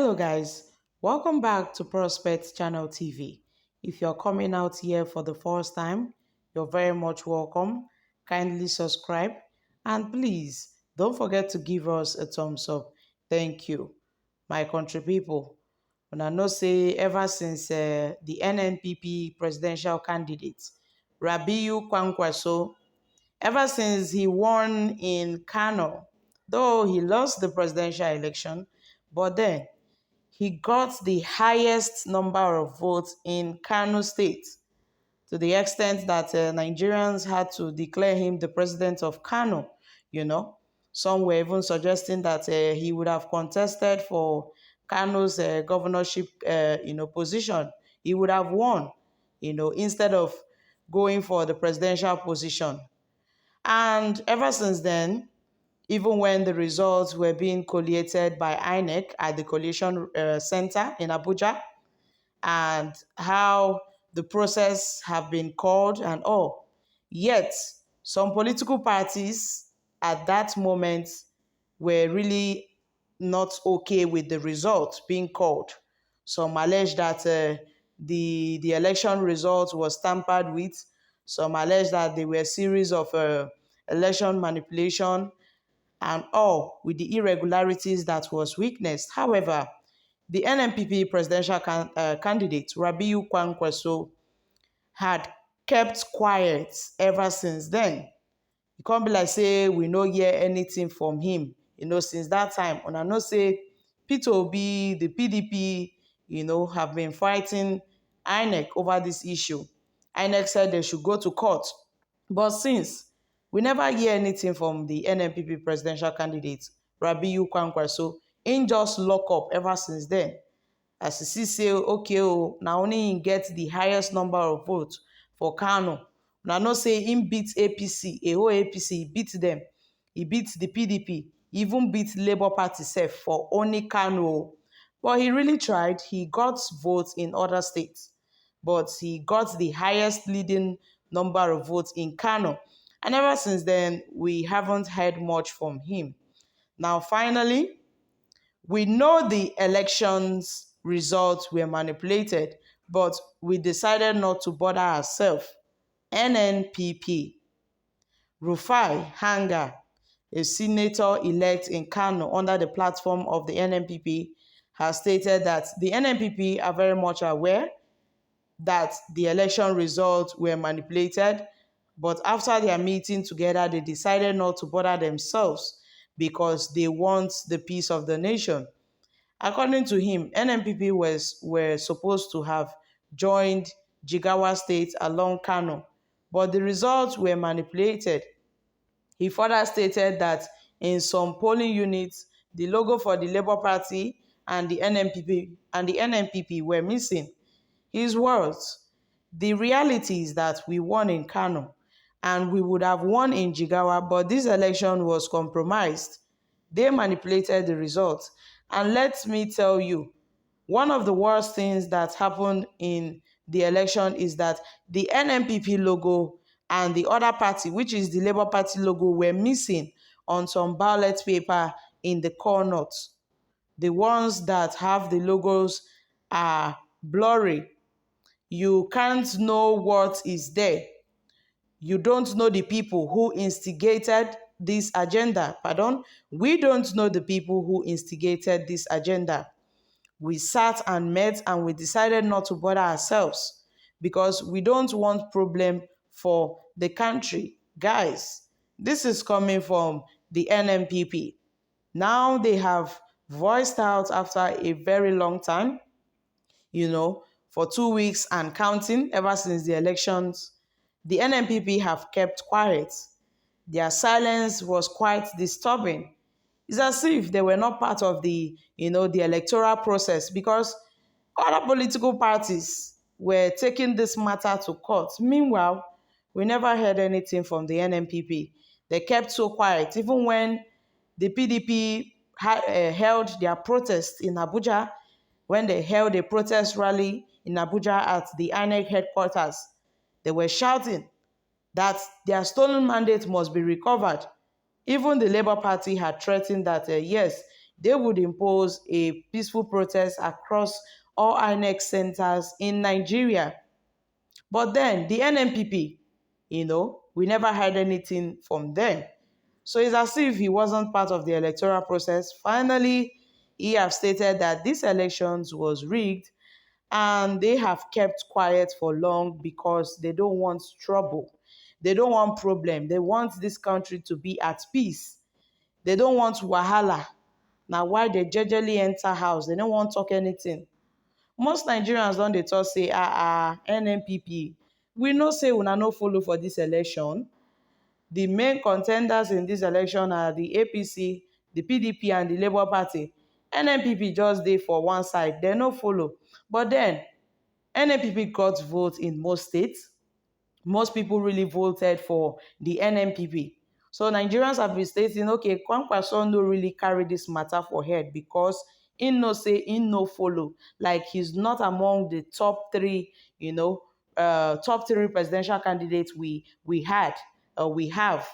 Hello guys, welcome back to Prospect Channel TV. If you're coming out here for the first time, you're very much welcome. Kindly subscribe and please don't forget to give us a thumbs up. Thank you. My country people, and I know say ever since the NNPP presidential candidate, Rabiu Kwankwaso, ever since he won in Kano, though he lost the presidential election, but then he got the highest number of votes in Kano State to the extent that Nigerians had to declare him the president of Kano, you know. Some were even suggesting that he would have contested for Kano's governorship, position. He would have won, instead of going for the presidential position. And ever since then, even when the results were being collated by INEC at the Collation Center in Abuja, and how the process have been called and all. Yet, some political parties at that moment were really not okay with the result being called. Some allege that the election result was tampered with. Some allege that there were a series of election manipulation and all with the irregularities that was witnessed. However, the NNPP presidential candidate, Rabiu Kwankwaso, had kept quiet ever since then. It can't be like, say, we no hear anything from him, since that time. And I know, say, Peter Obi, the PDP, have been fighting INEC over this issue. INEC said they should go to court. But since we never hear anything from the NNPP presidential candidate, Rabiu Kwankwaso, in just lock up ever since then. As you see, say, okay, now only he get the highest number of votes for Kano. Now, no say him beat APC, a whole APC, he beat them. He beat the PDP, even beat Labour Party self for only Kano. But he really tried. He got votes in other states, but he got the highest leading number of votes in Kano. And ever since then, we haven't heard much from him. Now, finally, we know the elections results were manipulated, but we decided not to bother ourselves. NNPP. Rufai Hanga, a senator-elect in Kano under the platform of the NNPP, has stated that the NNPP are very much aware that the election results were manipulated, but after their meeting together, they decided not to bother themselves because they want the peace of the nation. According to him, NNPP were supposed to have joined Jigawa State along Kano, but the results were manipulated. He further stated that in some polling units, the logo for the Labour Party and the NNPP were missing. His words, the reality is that we won in Kano and we would have won in Jigawa, but this election was compromised. They manipulated the results. And let me tell you, one of the worst things that happened in the election is that the NNPP logo and the other party, which is the Labour Party logo, were missing on some ballot paper in the corners. The ones that have the logos are blurry. You can't know what is there. You don't know the people who instigated this agenda. Pardon? We don't know the people who instigated this agenda. We sat and met and we decided not to bother ourselves because we don't want problem for the country. Guys, this is coming from the NNPP. Now they have voiced out after a very long time, for 2 weeks and counting ever since the elections. The NNPP have kept quiet. Their silence was quite disturbing. It's as if they were not part of the electoral process because other political parties were taking this matter to court. Meanwhile, we never heard anything from the NNPP. They kept so quiet. Even when the PDP held their protest in Abuja, when they held a protest rally in Abuja at the INEC headquarters, they were shouting that their stolen mandate must be recovered. Even the Labour Party had threatened that, yes, they would impose a peaceful protest across all INEC centers in Nigeria. But then the NNPP, we never heard anything from them. So it's as if he wasn't part of the electoral process. Finally, he have stated that this elections was rigged and they have kept quiet for long because they don't want trouble. They don't want problem. They want this country to be at peace. They don't want wahala. Now why they jejely enter house? They don't want talk anything. Most Nigerians don dey talk say NNPP, we know say una no follow for this election. The main contenders in this election are the APC, the PDP and the Labour Party. NNPP just dey for one side, dem no follow. But then NNPP got votes in most states. Most people really voted for the NNPP. So Nigerians have been stating, okay, Kwankwaso no really carry this matter for head because he no say he no follow. Like he's not among the top three, top three presidential candidates we have.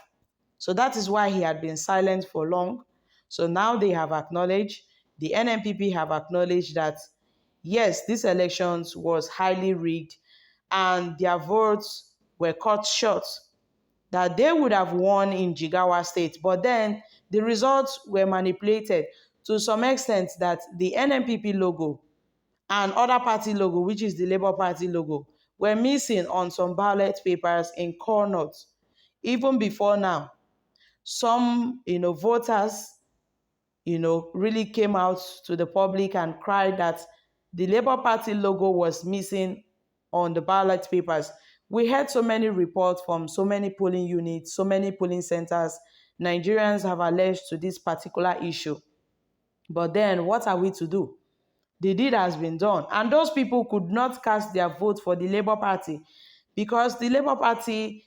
So that is why he had been silent for long. So now they have acknowledged, the NNPP have acknowledged that yes, this elections was highly rigged and their votes were cut short, that they would have won in Jigawa State. But then the results were manipulated to some extent that the NNPP logo and other party logo, which is the Labour Party logo, were missing on some ballot papers in Connaught. Even before now, some voters really came out to the public and cried that the Labour Party logo was missing on the ballot papers. We heard so many reports from so many polling units, so many polling centers. Nigerians have alleged to this particular issue. But then what are we to do? The deed has been done. And those people could not cast their vote for the Labour Party because the Labour Party,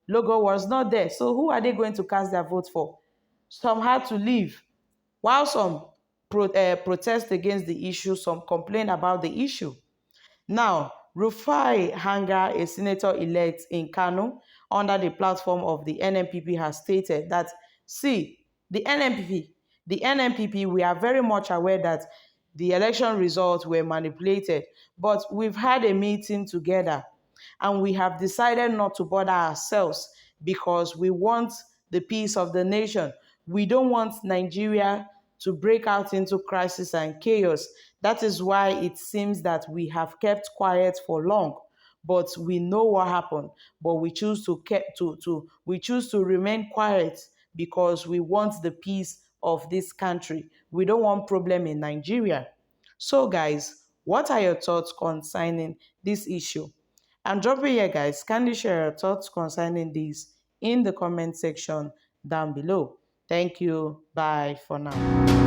logo was not there. So who are they going to cast their vote for? Some had to leave, while some protest against the issue, some complain about the issue. Now, Rufai Hanga, a senator-elect in Kano, under the platform of the NNPP, has stated that, see, the NNPP, we are very much aware that the election results were manipulated, but we've had a meeting together and we have decided not to bother ourselves because we want the peace of the nation. We don't want Nigeria to break out into crisis and chaos. That is why it seems that we have kept quiet for long, but we know what happened. But we choose to remain quiet because we want the peace of this country. We don't want problem in Nigeria. So guys, what are your thoughts concerning this issue? And drop it here, guys. Kindly share your thoughts concerning this in the comment section down below. Thank you. Bye for now.